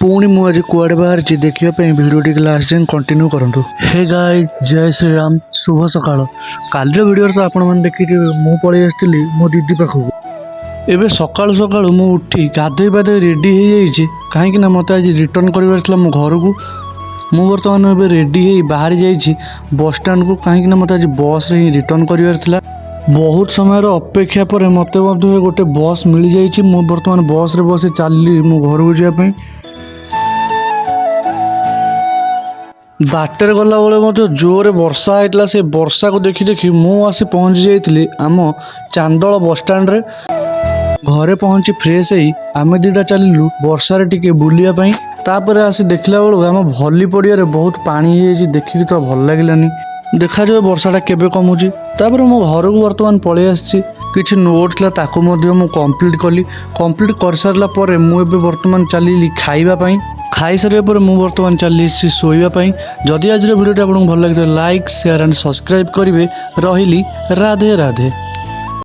पुणी मु आज कुआडे बाहर देखा भिडियो लास्ट जाए कंटिन्यू करूँ। हे गाइस जय श्री राम शुभ सकाळ। काली वीडियो तो आपण मैंने देखिए मु पलि आसती मो दीदी पाखक। एबे सकाळु सकाळु मु उठी गाधोई पाधोई रेडी हो जाइए कहीं मत आज रिटर्न कर मो घर को। मु बर्तमान एबे रेडी हो बाहरी जाइए बस स्टैंड को कहीं मत आज बस रे रिटर्न कर बहुत समय अपेक्षा पर मत गोटे बस मिल जाइए। मु बर्तमान बस रे बस चलली मो घर को जावाई। बाटर गला बेले मत जोरे वर्षा होता से वर्षा को देखी देखी मु आसी पहुँची जाइली आम चांदोल बस स्टैंड रे। घरे पहुँची फ्रेश ही आम दीटा चलू वर्षार टिके बुलियापाई। तापर आसी देखला बेलू आम भली पड़िया बहुत पानी हो देखिकी तो भल लगिलानी। देखा जाए वर्षाटा केबे कमुची। तापर मो घर को बर्तमान पलि आसी किछि नोट था ताको मध्य मु कंप्लीट कली। कंप्लीट कर सारा पर मुझे बर्तमान चली खाइबा पई। खाई सारे पर मु बर्तमान चली शोइबा पई। जदि आज वीडियो आपको भल लगे लाइक शेयर एंड सब्सक्राइब करेंगे। रही राधे राधे।